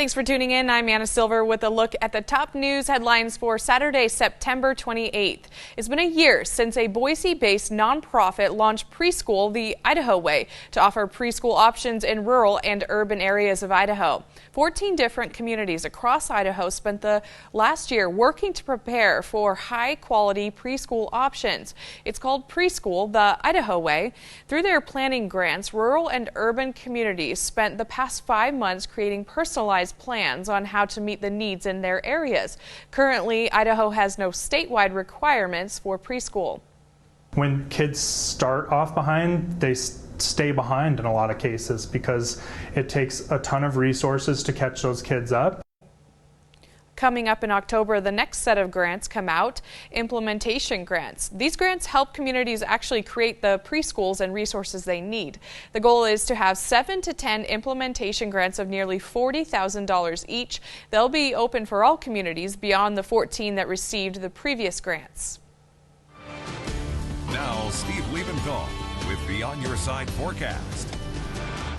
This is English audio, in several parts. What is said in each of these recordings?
Thanks for tuning in. I'm Anna Silver with a look at the top news headlines for Saturday, September 28th. It's been a year since a Boise-based nonprofit launched Preschool the Idaho Way to offer preschool options in rural and urban areas of Idaho. 14 different communities across Idaho spent the last year working to prepare for high-quality preschool options. It's called Preschool the Idaho Way. Through their planning grants, rural and urban communities spent the past 5 months creating personalized plans on how to meet the needs in their areas. Currently, Idaho has no statewide requirements for preschool. When kids start off behind, they stay behind in a lot of cases because it takes a ton of resources to catch those kids up. Coming up in October, the next set of grants come out, implementation grants. These grants help communities actually create the preschools and resources they need. The goal is to have 7 to 10 implementation grants of nearly $40,000 each. They'll be open for all communities beyond the 14 that received the previous grants. Now, Steve Liebenthal with the On Your Side forecast.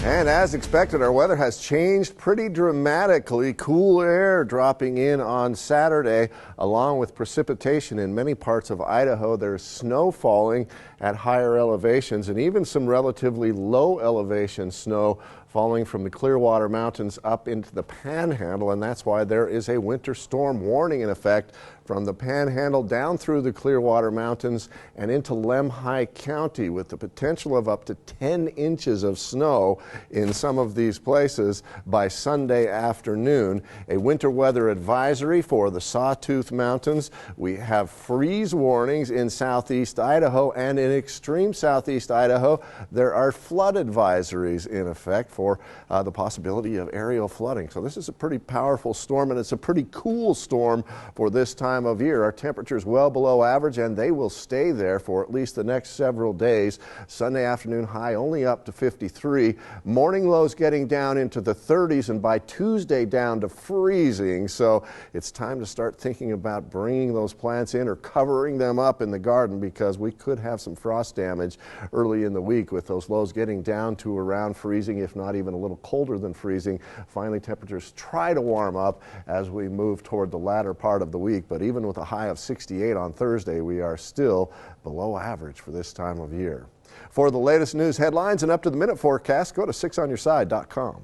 And as expected, our weather has changed pretty dramatically. Cool air dropping in on Saturday, along with precipitation in many parts of Idaho. There's snow falling at higher elevations and even some relatively low elevation snow falling from the Clearwater Mountains up into the Panhandle, and that's why there is a winter storm warning in effect from the Panhandle down through the Clearwater Mountains and into Lemhi County, with the potential of up to 10 inches of snow in some of these places by Sunday afternoon. A winter weather advisory for the Sawtooth Mountains. We have freeze warnings in southeast Idaho, and in extreme southeast Idaho there are flood advisories in effect for the possibility of aerial flooding. So this is a pretty powerful storm, and it's a pretty cool storm for this time of year. Our temperatures well below average, and they will stay there for at least the next several days. Sunday afternoon high only up to 53. Morning lows getting down into the 30s, and by Tuesday down to freezing. So it's time to start thinking about bringing those plants in or covering them up in the garden, because we could have some frost damage early in the week with those lows getting down to around freezing, if not even a little colder than freezing. Finally, temperatures try to warm up as we move toward the latter part of the week, but even with a high of 68 on Thursday, we are still below average for this time of year. For the latest news headlines and up-to-the-minute forecast, go to 6onyourside.com.